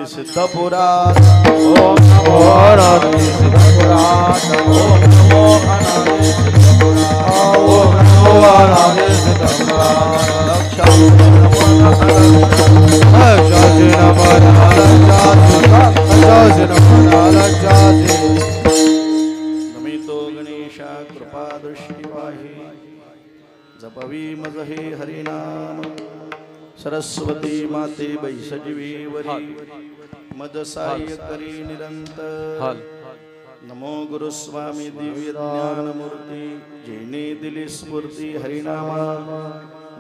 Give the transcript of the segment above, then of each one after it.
सिद्धपुराण ओम नमो अनादि सिद्धपुराण ओम नमो अनादि सिद्धपुराण ओम नमो अनादि सिद्धपुराण लक्षामि नमो लक्षामि नमो लक्षामि नमितो गणेशा कृपा दृष्टि पाहि जपवी मज हे हरिनाम सरस्वती माते बैसजीवी वरी मद सहाय्य करी निरंतर नमो गुरुस्वामी दिव्य ज्ञान मूर्ती जेने दिली स्फूर्ती हरिनामा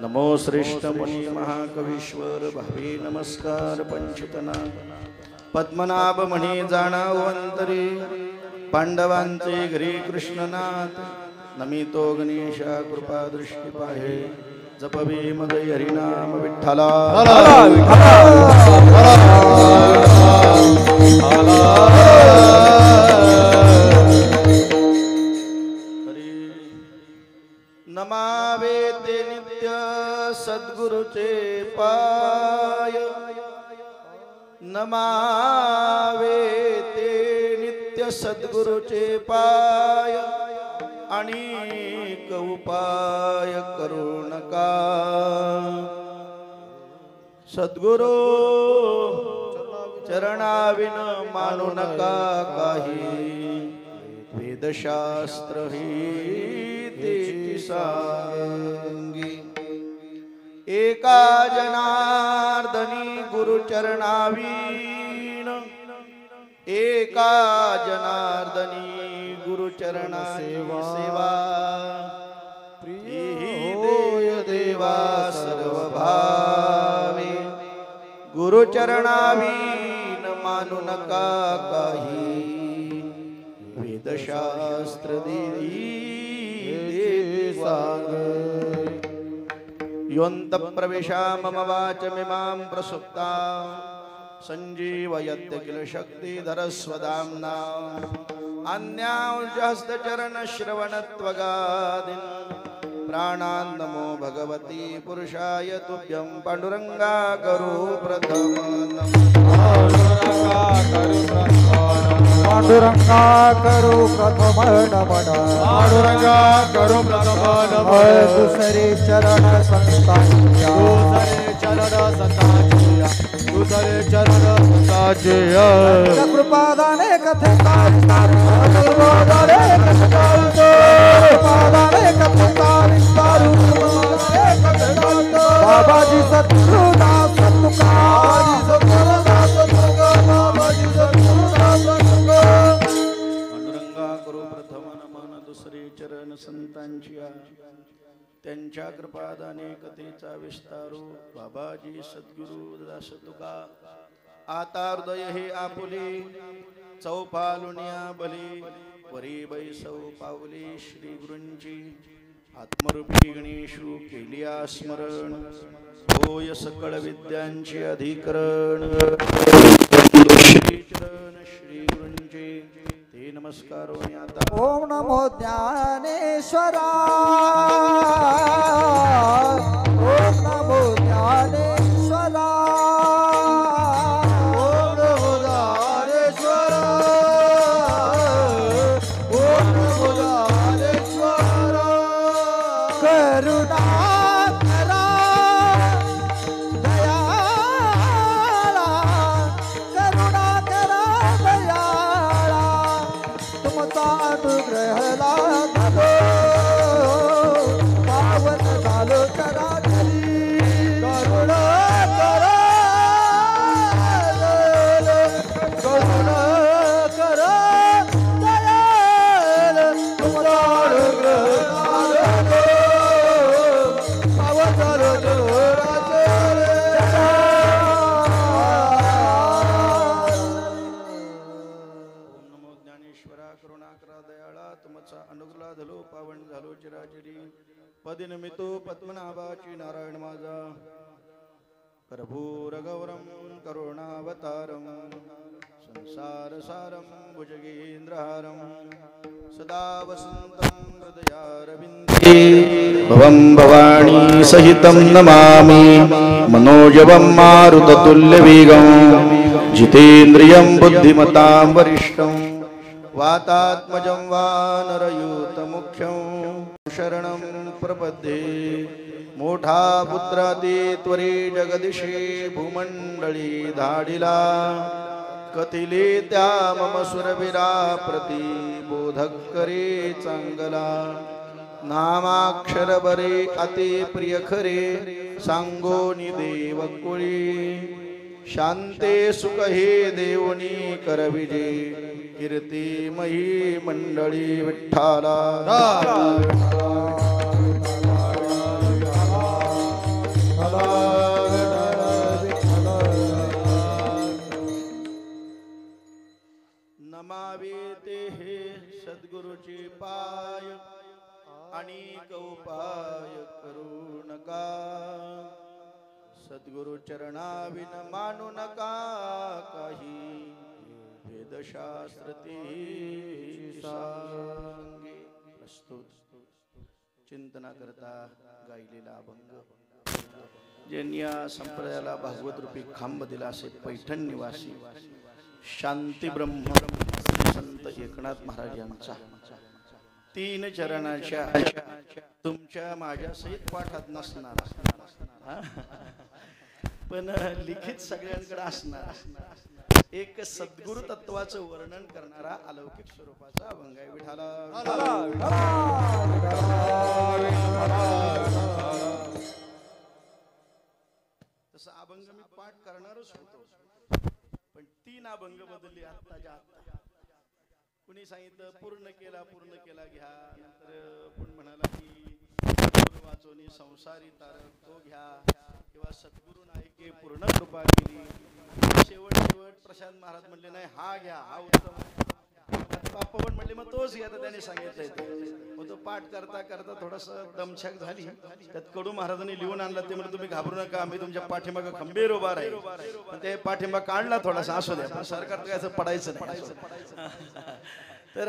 नमो श्रेष्ठ मुनी महाकवीश्वर भावी नमस्कार पंचतना पद्मनाभ मणी जाणाव अंतरी पांडवांचे घरी कृष्णनाथ नमितो गणेशा कृपा दृष्टी पाहे जपवी मदय हरिनाम विठ्ठला नमावे ते नित्य सद्गुरुचे पाय नमावे ते नित्य सद्गुरुचे पाय अनेक उपाय करू नका सद्गुरु चरणाविन मानू नका काही, वेदशास्त्र ही तेची सांगी। एका जनार्दनी गुरुचरणाविन, एका जनार्दनी गुरुचरणाची सेवा, प्रिय होय देवा सर्व भावे। गुरुचरणाविन मानू नका काही, वेदशास्त्र देती सांगे। योऽन्त प्रविशा मम वाचमिमां प्रसुप्ता, संजीवयत्य किल शक्तिधरस्वदाम्ना। अन्यांशहस्तचरणश्रवणत्वगादीन् प्राणान् नमो भगवती पुरुषाय तुभ्यं। पांडुरंगा करो प्रथम पांडुरंगा करो प्रथम नमन, पांडुरंगा करो प्रथम नमन। दुसरे चरण संतांच्या, दुसरे चरण संतांच्या, दुसरे चरण संतांच्या। कृपादाने कथिता विस्तार, कृपादाने कथिता विस्तार, बाबाजी सद्गुरुदास तुकाराम, सद्गुरुदास तुकाराम, बाबाजी सद्गुरुदास तुकाराम। पांडुरंगा करो प्रथम नमन, दुसरे चरण संतांची। त्यांच्या कृपादाने कथेचा विस्तारू, बाबाजी सद्गुरु दास तुका। आता हृदय हे आपुले, चौपालुनिया बली, वरी बैसव पावले श्री गुरूंची। आत्मरूपी गणेशू केलिया स्मरण, होय सकळ विद्यांचे अधिकरण। श्री गुरूंचे ते नमस्कार। ओम नमो ज्ञानेश्वरा, ओम नमो ज्ञानेश्वरा, ओम नमो ज्ञानेश्वरा, ओम नमो ज्ञानेश्वरा। करुणा करा दयाळा, करुणा करा दयाळा, तुमचा अनुग्रह लाभो, पावन झालो करा तरी। करुणा करा, करुणा करा दयाळ, तुमचा अनुग्रह लाभो, पावन झालो जोराचे। नमो ज्ञानेश्वरा, करुणा करा दयाळा, तुमचा अनुग्रह झालो पावन झालो चिराचिरी। पदिनमितो पद्मनाभाची नारायण माझा, प्रभू रघुवरं करुणावतारं, संसारसारं भुजगेन्द्रहारं, सदा वसन्तं हृदयारविन्दे। भवं भवानी सहितं नमामि, मनोजवं मारुततुल्यवेगं, जितेन्द्रियं बुद्धिमतां वरिष्ठं, वातात्मजं वानरयूतमुख्यं शरणं प्रपद्ये। मोठा पुत्राती त्वरे जगदिशे, भूमंडळी धाडिला, कथिले त्या मम सुरवीरा प्रति, बोधक करे चांगला। नामाक्षर बरे अति प्रिय खरे, सांगोनी देव कुळी। शांते सुख हे देवनी करविजे, कीर्तिमयी मंडळी विठ्ठला। नमावे ते हे सद्गुरुचे पाय, अनेक उपाय करू नका। सद्गुरु चरणाविन मानू नका काही, वेदशास्त्र ते सांगे। प्रस्तुत चिंतना करता गायलेला अभंग, ज्यांनी या संप्रदायाला भागवत रूपी खांब दिला असे पैठण निवासी शांती ब्रह्म संत एकनाथ महाराज यांचा 3 चरणाच्या तुमच्या माझ्या सहित पाठात नसणार पण लिखित सगळ्यांकडे असणार एक सद्गुरु तत्वाचं वर्णन करणारा अलौकिक स्वरूपाचा अभंग आहे. विठाला तसं अभंग मी पाठ करणारच होतो, पण 3 अभंग बदलले आत्ताच्या आत्ता. कुणी सांगितलं पूर्ण केला घ्या, नंतर कोण म्हणाला की वाचोनी संसारी तारक तो घ्या, किंवा सद्गुरु नायके पूर्ण कृपा केली. शेवट प्रशांत महाराज म्हणले नाही हा घ्या, हा उत्तम. बाप्पा पण म्हणले मग तोच घ्या. तर त्याने सांगितलंय मग तो पाठ करता करता थोडस दमछाक झाली. त्यात कडू महाराजांनी लिहून आणला. ते म्हणजे तुम्ही घाबरू नका, मी तुमच्या पाठीमागे खंबीर उभा राहील. पण ते पाठिंबा काढला थोडासा, असू द्या, पण सरकार काय असं पडायचं नाही. तर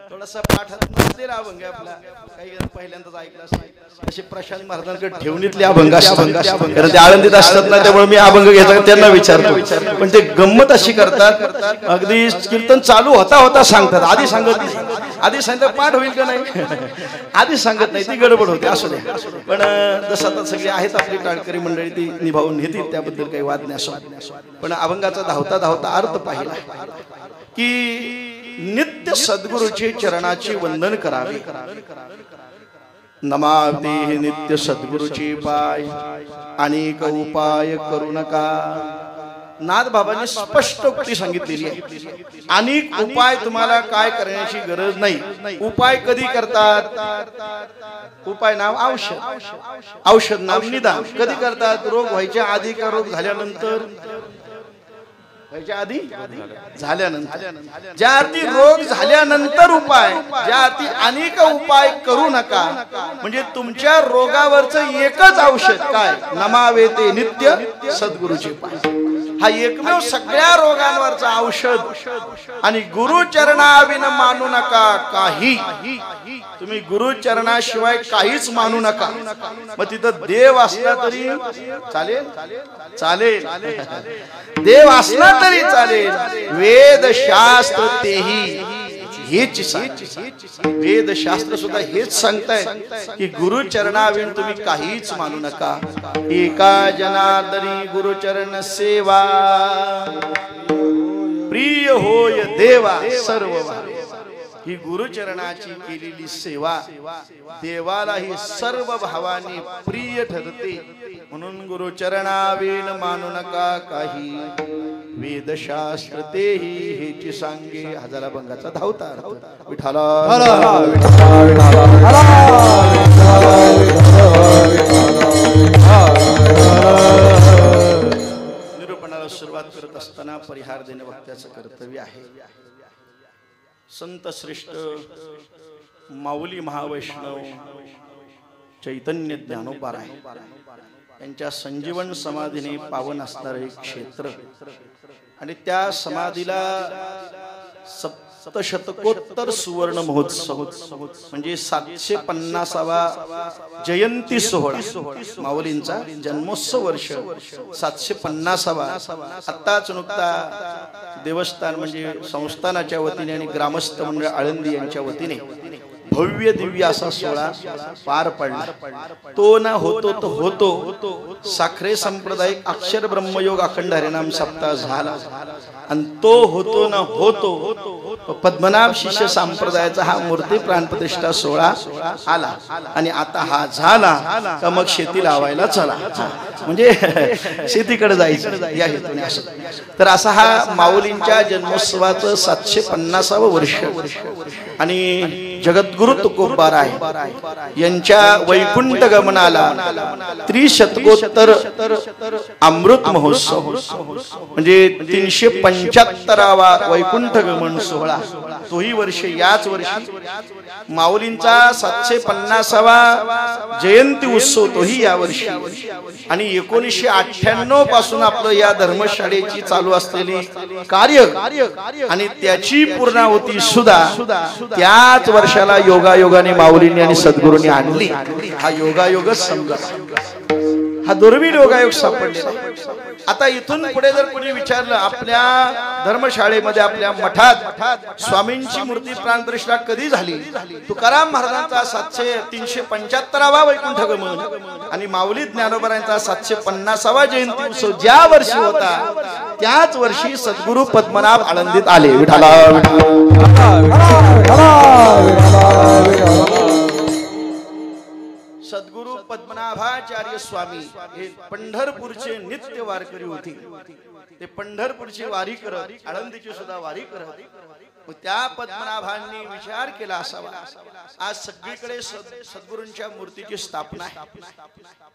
थोडासा पाठात नसलेला अभंग आहे आपला. काही पहिल्यांदाच ऐकला असेल असे प्रशांत महाराजांकडे ठेवणीतले अभंग कारण ते आळंदीत असतात ना, त्यामुळे मी अभंग घ्यायचा त्यांना विचारतो. पण ते गंमत अशी करतात, अगदी कीर्तन चालू होता सांगतात. आधी सांगतात पाठ होईल का नाही, आधी सांगत नाही, ती गडबड होते. असू दे, पण जसं आता सगळी आहेत आपली टाळकरी मंडळी ती निभावून घेतील, त्याबद्दल काही वाद नाही. असो, पण अभंगाचा धावता अर्थ पाहिला की नित्य सद्गुरूचे चरणाचे वंदन करावे. नमाते नित्य सद्गुरूचे पाय, अनेक उपाय करू नका. नाथ बाबांनी स्पष्ट उक्ती सांगितलेली आहे. अनेक उपाय तुम्हाला काय करण्याची गरज नाही. उपाय कधी करतात? उपाय नाव औषध नाव निदान. कधी करतात? रोग व्हायच्या आधी का रोग झाल्यानंतर? आधी झाल्यानंतर. ज्या अर्थी रोग झाल्यानंतर उपाय, ज्या अर्थी अनेक उपाय करू नका. म्हणजे तुमच्या रोगावरचं एकच औषध काय? नमावे ते नित्य सद्गुरूचे पाय. हा एकमेव सगळ्या रोगांवरचा औषध. आणि गुरुचरणाविन मानू नका काही. तुम्ही गुरुचरणाशिवाय काहीच मानू नका. मग तिथं देव असला तरी चालेल, देव असला तरी चालेल. वेद शास्त्र तेही हेच वेद शास्त्र सुद्धा हेच सांगताय की गुरुचरणाविण तुम्ही काहीच मानू नका. एका जनार्दनी गुरुचरण सेवा, प्रिय होय देवा सर्व. ही गुरुचरणाची केलेली सेवा देवाला ही सर्व भावाने प्रिय ठरते. म्हणून गुरुचरणाविण मानू नका काही. वेदशास्त्र तेही हेची सांगे. हजार अभंगाचा धावता अर्थ. विठाला निरूपणाला सुरुवात करत असताना परिहार देणे भक्ताचं कर्तव्य आहे. संत श्रेष्ठ माऊली महावैष्णव चैतन्य ज्ञानोबा यांच्या संजीवन समाधीने पावन असणारे एक क्षेत्र. आणि त्या समाधीला सप्तशतकोत्तर सुवर्ण महोत्सव म्हणजे 750वा जयंती सोहळा. माऊलींचा जन्मोत्सव वर्ष 750वा. आत्ताच नुकता देवस्थान म्हणजे संस्थानाच्या वतीने आणि ग्रामस्थ मंडळ आळंदी यांच्या वतीने भव्य दिव्य असा सोहळा पार पडला. तो ना होतो तो होतो. साखरे सांप्रदायिक अक्षर ब्रह्मयोग अखंड हरिनाम सप्ताह झाला. आणि तो होतो ना होतो पद्मनाभ शिष्य संप्रदायाचा हा मूर्ती प्राणप्रतिष्ठा सोहळा आला. आणि आता हा झाला का मग शेती लावायला चला, म्हणजे शेतीकडे जायचं या हेतूने. असं तर असा हा माऊलींच्या जन्मोत्सवाचं 750वं वर्ष. आणि जगद्गुरु तुकोबाराय यांच्या वैकुंठ गमनाला त्रिशतकोत्तर अमृत महोत्सव म्हणजे 375वा वैकुंठ गमन सोहळा. तोही वर्ष याच वर्षी. माऊलींचा 750वा जयंती उत्सव तोही या वर्षी. आणि 1998 पासून आपलं या धर्मशाळेची चालू असलेली कार्य आणि त्याची पूर्णाहुती सुद्धा त्याच वर्षाला योगायोगाने माऊलींनी आणि सद्गुरूंनी आणली. हा योगायोगच समजा. हा दुर्मिळ योगायोग सापडलेला आहे. आता इथून पुढे जर कोणी विचारलं आपल्या धर्मशाळेमध्ये आपल्या मठात स्वामींची मूर्ती प्राणप्रतिष्ठा कधी झाली, तुकाराम महाराजांचा 375वा वैकुंठ गमन आणि माऊली ज्ञानोबरांचा 750वा जयंती उत्सव ज्या वर्षी होता त्याच वर्षी सद्गुरु पद्मनाभ आळंदीत आले. विठाला सद्गुरु पद्मनाभाचार्य स्वामी हे पंढरपूरचे नित्य वारकरी होते. ते पंढरपूरची वारी करत, आळंदीची सुद्धा वारी करत. त्या पद्मनाभांनी विचार केला असावा आज सगळीकडे सद्गुरूंच्या मूर्तीची स्थापना आहे.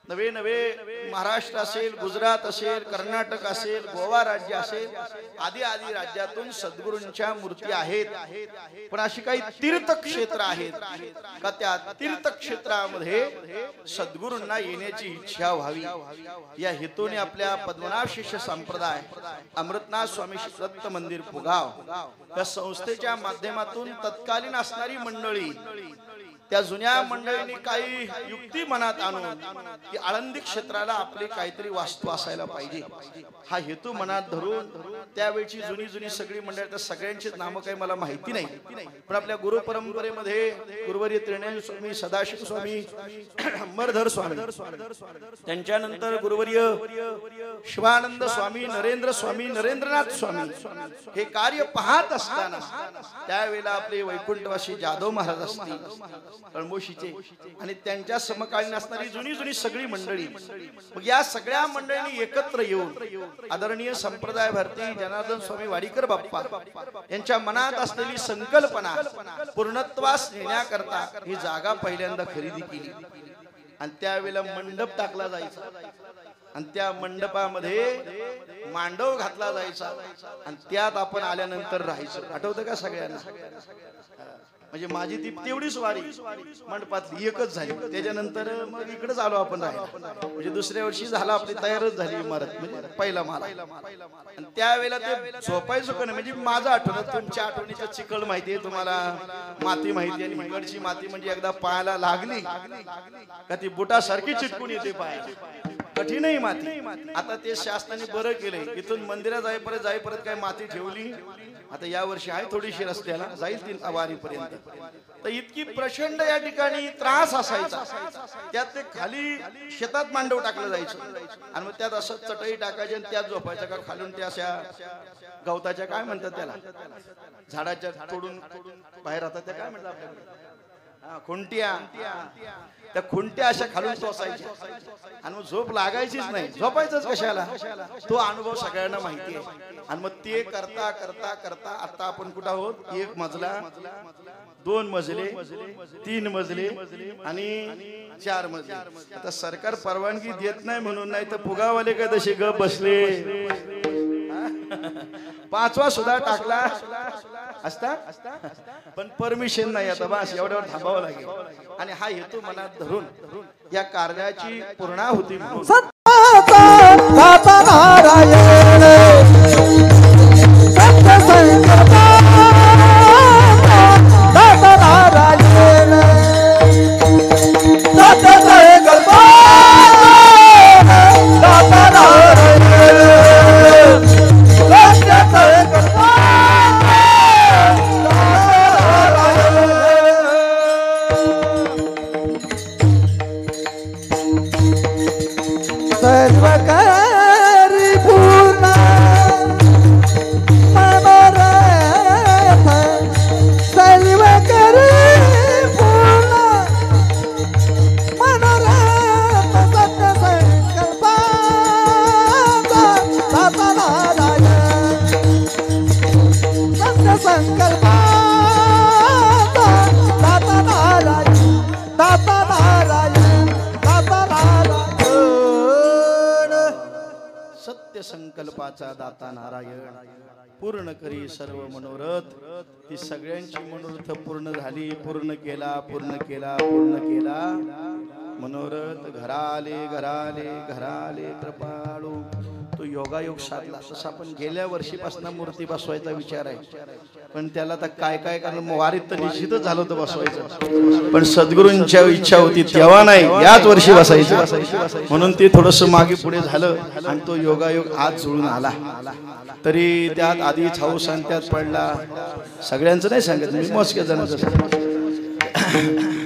नवे नवे महाराष्ट्र असेल, गुजरात असेल, कर्नाटक असेल, गोवा राज्य असेल, आदी आदी राज्यातून सद्गुरूंच्या मूर्ती आहेत. पण अशी काही तीर्थक्षेत्र आहेत का त्या तीर्थक्षेत्रामध्ये सद्गुरूंना येण्याची इच्छा व्हावी या हेतूने आपल्या पद्मनाभ शिष्य संप्रदाय अमृतनाथ स्वामी दत्त मंदिर पुगाव या संस्थेच्या माध्यमातून तत्कालीन असणारी मंडळी त्या जुन्या मंडळींनी काही युक्ती मनात आणून की आळंदी क्षेत्राला आपली काहीतरी वास्तू असायला पाहिजे हा हेतू मनात धरून त्यावेळची जुनी जुनी सगळी मंडळी, तर सगळ्यांची नामं काही मला माहिती नाही, पण आपल्या गुरु परंपरेमध्ये गुरुवर्य त्रिनयन स्वामी, सदाशिव स्वामी, अंबरधर स्वामी, त्यांच्यानंतर गुरुवर्य शिवानंद स्वामी, नरेंद्र स्वामी, नरेंद्रनाथ स्वामी हे कार्य पाहत असताना त्यावेळेला आपले वैकुंठवासी जाधव महाराज असतील कळमोशीचे आणि त्यांच्या समकालीन असणारी जुनी जुनी सगळी मंडळी, मग या सगळ्या मंडळींनी एकत्र येऊन आदरणीय संप्रदाय भारती जनार्दन स्वामी वाडीकर बाप्पा यांच्या मनात असलेली संकल्पना पूर्णत्वास नेण्याकरता ही जागा पहिल्यांदा खरेदी केली आणि त्यावेळेला मंडप टाकला जायचा आणि त्या मंडपामध्ये मांडव घातला जायचा आणि त्यात आपण आल्यानंतर राहायचं. आठवतं का सगळ्यांना? म्हणजे माझी ती तेवढीच वारी मंडपातली एकच झाली. त्याच्यानंतर मग इकडेच आलो आपण राहायला. म्हणजे दुसऱ्या वर्षी झाला आपली तयारच झाली इमारत, म्हणजे पहिला माला. आणि त्यावेळेला ते झोपायचं का नाही म्हणजे माझं आठवण, तुमच्या आठवणीचं चिखल माहिती आहे तुम्हाला, माती माहिती आहे. आणि हिकडची माती म्हणजे एकदा पायाला लागली का ती बुटासारखी चिटकून येते पायाला, कठीण आहे माती. आता ते शासनाने बरं केलंय, इथून मंदिरात जाईपर्यंत काय माती ठेवली. आता या वर्षी आहे थोडीशी रस्त्याला जाईल ती वारीपर्यंत. तर इतकी प्रचंड या ठिकाणी त्रास असायचा. त्यात ते खाली शेतात मांडव टाकलं जायचं आणि मग त्यात असं चटई टाकायची आणि त्यात झोपायचं का खालून त्या अशा गवताच्या काय म्हणतात त्याला, झाडाच्या तोडून बाहेर राहतात त्या काय म्हणतात आपल्याकडे, खुंट्या, त्या खुंट्या अशा खालून टोचायच्या आणि मग झोप लागायचीच नाही. झोपायचंच कशाला, तो अनुभव सगळ्यांना माहिती आहे. आणि मग ते करता करता करता आता आपण कुठं आहोत, 1 मजला, 2 मजले, 3 मजले आणि 4 मजले. आता सरकार परवानगी देत नाही म्हणून, नाही तर पुगावाले काय तसे गप बसले. 5वा सुद्धा टाकला असता पण परमिशन नाही. आता बस एवढ्यावर थांबावं लागेल. आणि हा हेतू मनात धरून या कार्याची पूर्णाहुती म्हणून संकल्पाचा दाता नारायण पूर्ण करी सर्व मनोरथ. ती सगळ्यांची मनोरथ पूर्ण झाली, पूर्ण केला मनोरथ. घराले घराले घराले कृपाळू. तो योगायोग साधला तसा आपण गेल्या वर्षीपासून मूर्ती बसवायचा विचार आहे, पण त्याला तर काय काय कारण वारीत तर निश्चितच झालं होतं बसवायचं, पण सद्गुरूंच्या इच्छा होती तेव्हा नाही, याच वर्षी बसायचं, म्हणून ते थोडस मागे पुढे झालं आणि तो योगायोग आज जुळून आला. तरी त्यात आधीच हौस आणि त्यात पडला, सगळ्यांचं नाही सांगत मी, मोजक्या जणांचं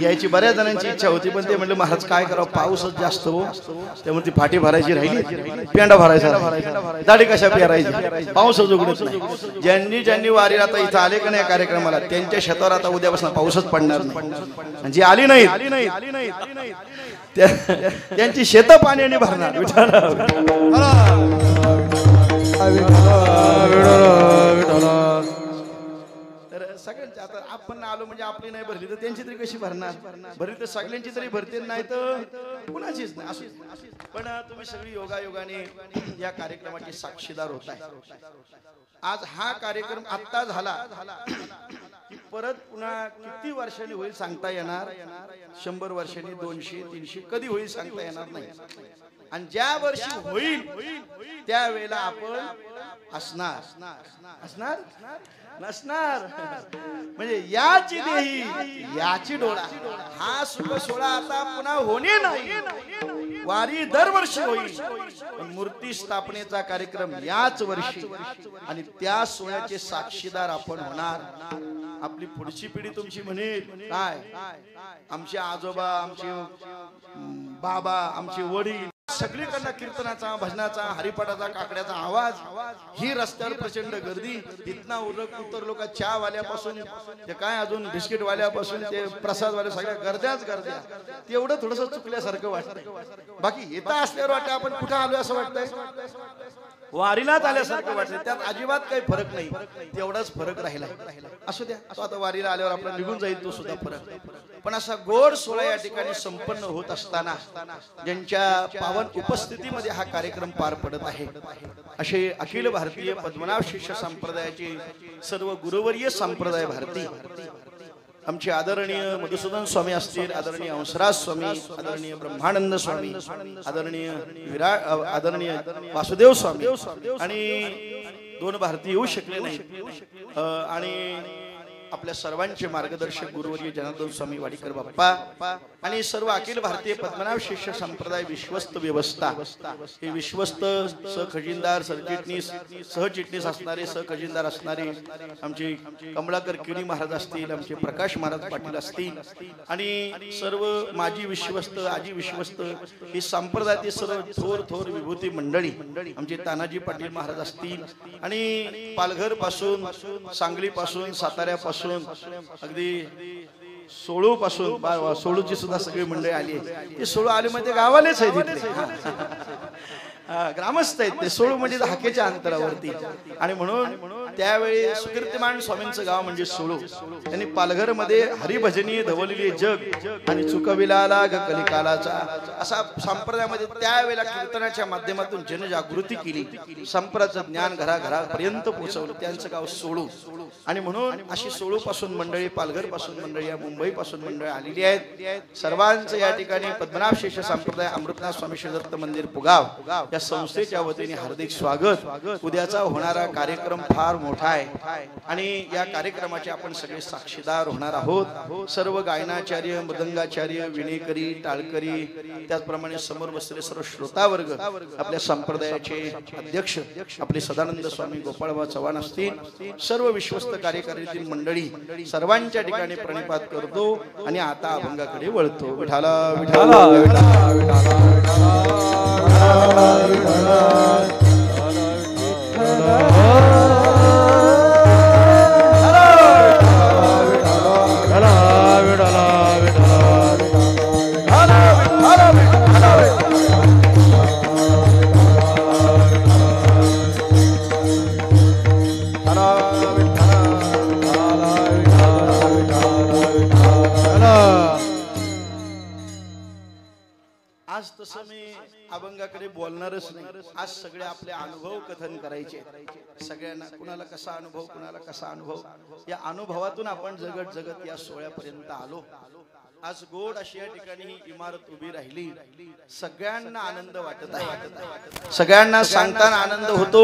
यायची बऱ्याच जणांची इच्छा होती, पण ते म्हणले महाराज काय करावं, पाऊसच जास्त हो, त्यामुळे ती फाटी भरायची राहिली, पेंडा भरायचा, दाढी कशा पेरायची, पाऊसच उघडत नाही. ज्यांनी वारीला आता इथं आले का नाही कार्यक्रमाला, त्यांच्या शेतावर आता उद्यापासून पाऊसच पडणार नाही, जी आली नाही त्यांची शेतं पाण्याने भरणार. तर सगळ्यांची आता आपण आलो म्हणजे आपली नाही भरली तर त्यांची तरी कशी भरणार, भरली तर सगळ्यांची तरी भरते, नाही तर कुणाचीच नाही असं. पण तुम्ही सगळी योगायोगाने या कार्यक्रमाचे साक्षीदार होताय. आज हा कार्यक्रम आत्ता झाला की परत पुन्हा किती वर्षांनी होईल सांगता येणार, 100 वर्षांनी, 200, 300 कधी होईल सांगता येणार नाही. आणि ज्या वर्षी होईल त्यावेळेला आपण असणार नसणार, म्हणजे याची देही याची डोळा, हा सुख सोहळा आता पुन्हा होणे नाही. वारी दरवर्षी होईल, पण मूर्ती स्थापनेचा कार्यक्रम याच वर्षी, आणि त्या सोहळ्याचे साक्षीदार आपण होणार. आपली पुढची पिढी तुमची म्हणेल काय, आमचे आजोबा, आमचे बाबा, आमचे वडील, सगळीकडनं कीर्तनाचा, भजनाचा, हरिपाठाचा, काकड्याचा आवाज, ही रस्त्यावर प्रचंड गर्दी, इथना उरक उत्तर लोक, चहा वाल्यापासून ते काय अजून बिस्किट वाल्यापासून ते प्रसाद वाले, सगळ्या गर्द्या. तेवढं थोडस चुकल्यासारखं वाटतंय, बाकी येता असल्यावर वाटतं आपण कुठं आलोय असं वाटतंय, वारीलाच आल्यासारखं वाटतंय. त्यात अजिबात काही फरक नाही, तेवढाच फरक राहिला. असू द्या, तो आता वारीला आल्यावर आपला निघून जाईल तो सुद्धा फरक. पण असा गोड सोहळा या ठिकाणी संपन्न होत असताना ज्यांच्या पावन उपस्थितीमध्ये हा कार्यक्रम पार पडत आहे, असे अखिल भारतीय पद्मनाभ शिष्य संप्रदायाचे सर्व गुरुवर्य संप्रदाय भारती, आमचे आदरणीय मधुसूदन स्वामी असतील, आदरणीय हंसराज स्वामी, आदरणीय ब्रह्मानंद स्वामी, आदरणीय वासुदेव स्वामी, आणि 2 भारती येऊ शकले नाहीत, आणि आपल्या सर्वांचे मार्गदर्शक गुरुवर्य जनार्दन स्वामी वाडीकर बाप्पा, आणि सर्व अखिल भारतीय पद्मनाभ शिष्य संप्रदाय विश्वस्त व्यवस्था, हे विश्वस्त सहखजिनदार, सरचिटणीस, सहचिटणीस असणारे, सहखजिनदार असणारे आमचे कमलाकर केणी महाराज असतील, आमचे प्रकाश महाराज पाटील असतील, आणि सर्व माजी विश्वस्त, आजी विश्वस्त, ही संप्रदायातील सर्व थोर विभूती मंडळी, आमचे तानाजी पाटील महाराज असतील, आणि पालघर पासून, सांगली पासून, साताऱ्यापासून, अगदी सोळू पासून, सोळूची सुद्धा सगळी मंडळी आली आहे. ते सोळू आले म्हणजे गावालेच आहे, तिथले ग्रामस्थ आहेत ते. सोळू म्हणजे हाकेच्या अंतरावरती, आणि म्हणून त्यावेळी सुकीर्तिमान स्वामींचं गाव म्हणजे सोळू. त्यांनी पालघर मध्ये हरिभजनी धवलेली जग आणि चुकविलाला ग कलिकालाचा असा संप्रदायामध्ये त्यावेळेला कीर्तनाच्या माध्यमातून जनजागृती केली, संप्रदायाचं ज्ञान घराघरापर्यंत पोहोचवलं. त्यांचं गाव सोळू, आणि म्हणून अशी सोळू पासून मंडळी, पालघर पासून मंडळी, या मुंबई पासून मंडळी आलेली आहेत. सर्वांचं या ठिकाणी पद्मनाभ शिष्य संप्रदाय अमृतनाथ स्वामी श्री दत्त मंदिर पुगाव या संस्थेच्या वतीने हार्दिक स्वागत. उद्याचा होणारा कार्यक्रम फार मोठा आहे, आणि या कार्यक्रमाचे आपण सगळे साक्षीदार होणार आहोत. सर्व गायनाचार्य, मृदंगाचार्य, विणेकरी, टाळकरी, त्याचप्रमाणे समोर बसलेले सर्व श्रोतावर्ग, आपल्या संप्रदायाचे अध्यक्ष आपले सदानंद स्वामी गोपाळबा चव्हाण असतील, सर्व विश्वस्त कार्यकारीतील मंडळी, सर्वांच्या ठिकाणी प्रणिपात करतो आणि आता अभंगाकडे वळतो. विठाला विठाला विठाला आज तसं मी अभंगाकडे बोलणारच नाही. आज सगळे आपले अनुभव कथन करायचे, सगळ्यांना कुणाला कसा अनुभव, कुणाला कसा अनुभव, या अनुभवातून आपण जगत जगत या सोहळ्यापर्यंत आलो. आज गोड अशी या ठिकाणी ही इमारत उभी राहिली, सगळ्यांना आनंद वाटत आहे, सगळ्यांना सांगताना आनंद होतो.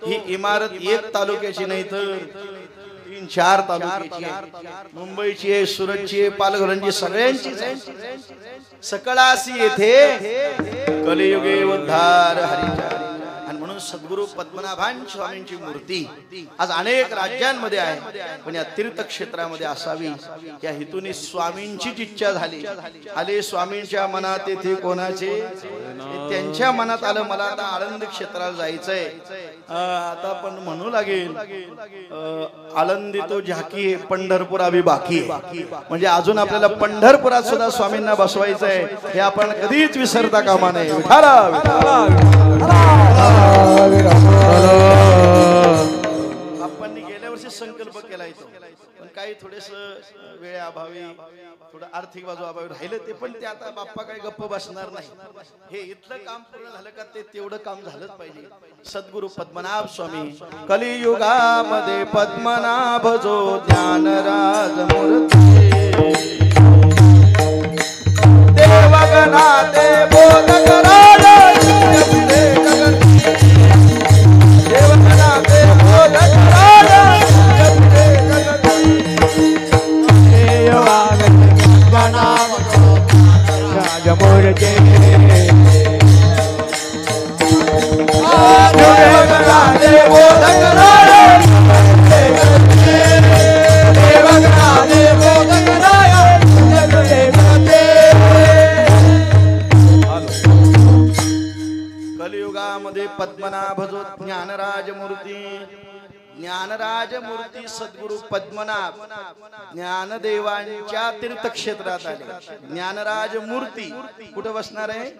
ही इमारत एक तालुक्याची नाही तर 3-4 तालुक्याची आहे, मुंबईची आहे, सुरतची आहे, पालघरची, सगळ्यांचीच आहे. सकळासी येथे कलियुगे उद्धार हरीचा. आणि म्हणून सद्गुरु पद्मनाभान स्वामींची मूर्ती आज अनेक राज्यांमध्ये आहे, पण या तीर्थक्षेत्रामध्ये असावी या हेतूने स्वामींचीच इच्छा झाली. आले स्वामींच्या मनात येथे कोणाचे, त्यांच्या मनात आलं मला आता आळंद क्षेत्राला जायचंय. आता पण म्हणू लागेल आळंदी तो झाकी आहे, पंढरपूर अभी बाकी आहे. म्हणजे अजून आपल्याला पंढरपुरात सुद्धा स्वामींना बसवायचंय, हे आपण कधीच विसरता कामा नये. आपण गेल्या वर्षी संकल्प केला येतो, पण काही थोडेस वेळेअभावी, थोडं आर्थिक बाजू अभावी राहिलं ते, पण ते आता बाप्पा काही गप्प बसणार नाही. हे इथलं काम पूर्ण झालं का ते तेवढं काम झालंच पाहिजे. सद्गुरु पद्मनाभ स्वामी कलियुगामध्ये पद्मनाभ जो ज्ञानराज मूर्ती देवगणाते बोधक राज देवगणाते बोधक राज राजमूर्ती कलियुगामध्ये पद्मनाभ जो ज्ञानराज मूर्ती, ज्ञानराज मूर्ती सद्गुरु पद्मनाभ ज्ञानदेवांच्या तीर्थक्षेत्रात आले. ज्ञानराज मूर्ती कुठं बसणार आहे?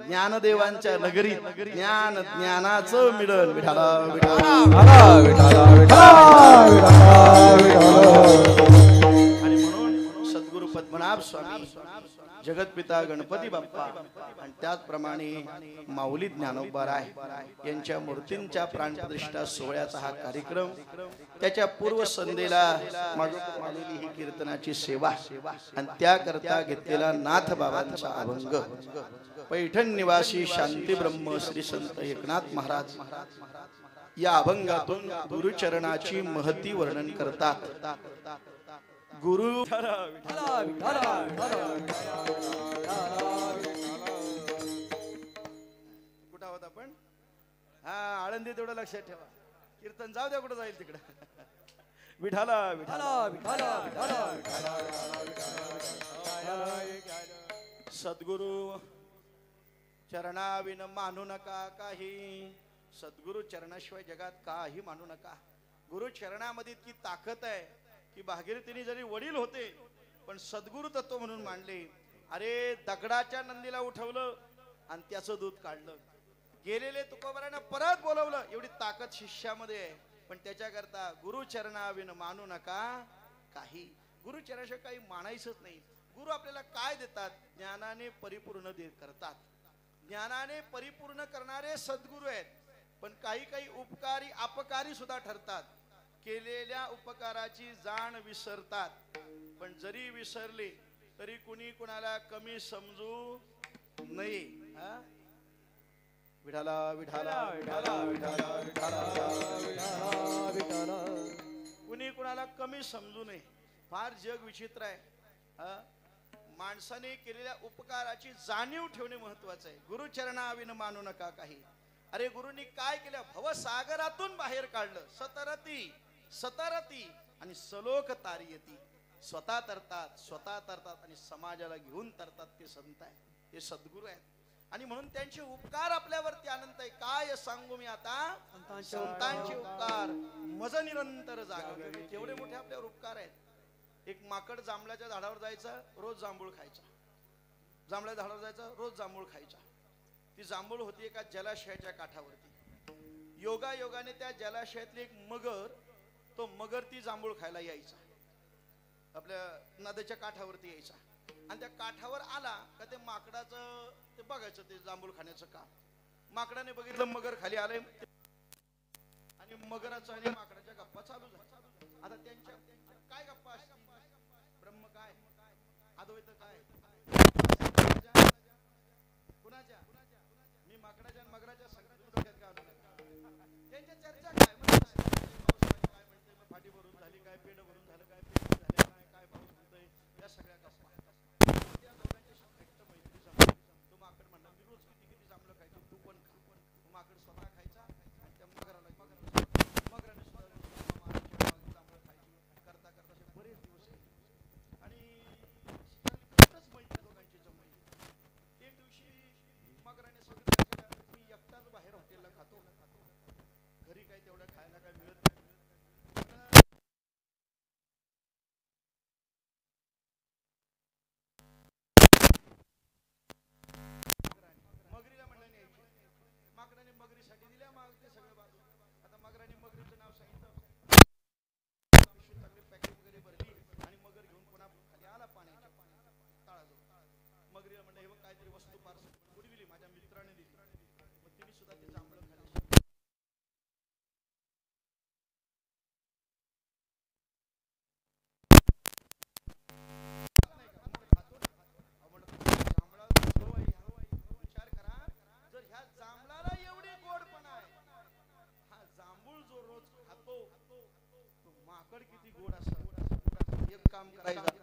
ज्ञानदेवांच्या नगरीत. ज्ञान ज्ञानाचं मिलन. विठाला आणि म्हणून सद्गुरु पद्मनाभ स्वामी, जगतपिता गणपती बाप्पा आणि त्याचप्रमाणे माऊली ज्ञानोबाराय यांच्या मूर्तींच्या प्राणप्रतिष्ठा सोहळ्याचा हा कार्यक्रम, त्याच्या पूर्व संध्येला मागवलेली ही कीर्तनाची सेवा आणि त्याकरता घेतलेला नाथ बाबांचा अभंग. पैठण निवासी शांती ब्रह्म श्री संत एकनाथ महाराज या अभंगातून गुरुचरणाची महती वर्णन करतात. गुरु कुठं आहोत आपण? हा, आळंदी तेवढं लक्षात ठेवा. कीर्तन जाऊ द्या कुठं जाईल तिकडं. विठाला सद्गुरु चरणाविन मानू नका काही. सद्गुरु चरणाशिवाय जगात काही मानू नका. गुरु चरणामध्ये इतकी ताकद आहे की भागीरथीने जरी वडील होते पण सद्गुरु तत्व म्हणून मांडले. अरे दगडाच्या नंदीला उठवलं आणि त्याचं दूध काढलं. गेलेले तुकोबारांना परत बोलवलं. एवढी ताकद शिष्यामध्ये आहे. पण त्याच्याकरता गुरुचरणाविन मानू नका काही. गुरुचरणाशिवाय काही मानायचंच नाही. गुरु आपल्याला काय देतात? ज्ञानाने परिपूर्ण करतात. ज्ञानाने परिपूर्ण करणारे सद्गुरु आहेत. पण काही काही उपकारी अपकारी सुद्धा ठरतात. केलेल्या उपकाराची जाण विसरतात. पण जरी विसरले तरी कुणी कुणाला कमी समजू नये. विठाला विठाला विठाला विठाला विठाला कुणी कुणाला कमी समजू नये. फार जग विचित्र आहे. माणसाने केलेल्या उपकाराची जाणीव ठेवणे महत्वाचं आहे. गुरुचरणाविन मानू नका काही. अरे गुरुंनी काय केलं? भवसागरातून बाहेर काढलं. सतरती आणि सलोक तारियती. स्वतः तरतात आणि समाजाला घेऊन तरतात. ते संत आहे, ते सद्गुरू आहेत. आणि म्हणून त्यांचे उपकार आपल्यावरती अनंत आहे. काय सांगू मी आता? संतांचे उपकार मज निरंतर जागवे. केवढे मोठे आपल्यावर उपकार आहेत. एक माकड जांभळाच्या झाडावर जायचा, रोज जांभूळ खायचा. जांभळाच्या झाडावर जायचा, रोज जांभूळ खायचा. ती जांभूळ होती एका जलाशयाच्या काठावरती. योगायोगाने त्या जलाशयातली एक मगर, तो मगर ती जांभूळ खायला यायचा. आपल्या नदीच्या काठावरती यायचा. आणि त्या काठावर आला का ते माकडाचं ते बघायचं, ते जांभूळ खाण्याचं काम. माकडाने बघितलं मगर खाली आलंय आणि मगराचा आणि माकडाच्या गप्पा चालू झाल्या. आता त्यांच्या काय गप्पा असतील? ब्रह्म काय? अद्वैत काय कुणाच्या मी माकडाच्या आणि मगराच्या सगळ्या डोक्यात का आणू नका. त्यांच्या चर्चा काय काय म्हणते मग फाटी भरून झाली काय पेड भरून झालं काय पेड झाले काय काय पाऊस म्हणतोय या सगळ्या गप्पा त्या दोघांची घट्ट मैत्री जमली. तो माकड म्हणला मी रोज किती किती जांभळं खायचो तू पण खा. माकड स्वतः खायचा आणि त्या मगराला मगराने सुद्धा जांभळं खायची करता करता असे बरेच दिवस गेले आणि शिकारीच मैत्री दोघांची जमली. एक दिवशी मगराने सांगितलं मी एकटाच बाहेर हॉटेलला खातो घरी काही तेवढं खायला काय मिळत नाही. मगरीला म्हणलं न्यायची माकडाने मगरीसाठी दिल्या मग ते सगळं बाजू. आता मगराने मगरीचं नाव सांगितलं पॅकेट वगैरे भरली आणि मगर घेऊन पुन्हा खाली आला पाण्याच्या तळाजवळ. मगरीला म्हणलं हे बघ काहीतरी वस्तू पार्सल उडविली माझ्या मित्राने दिली. मग तिने सुद्धा ते जांभळं खाली विचार करा जर ह्या जांभळाला एवढी गोडपणा आहे हा जांभूळ जो रोज खातो तो माकड किती गोड असतो. एक काम करायचं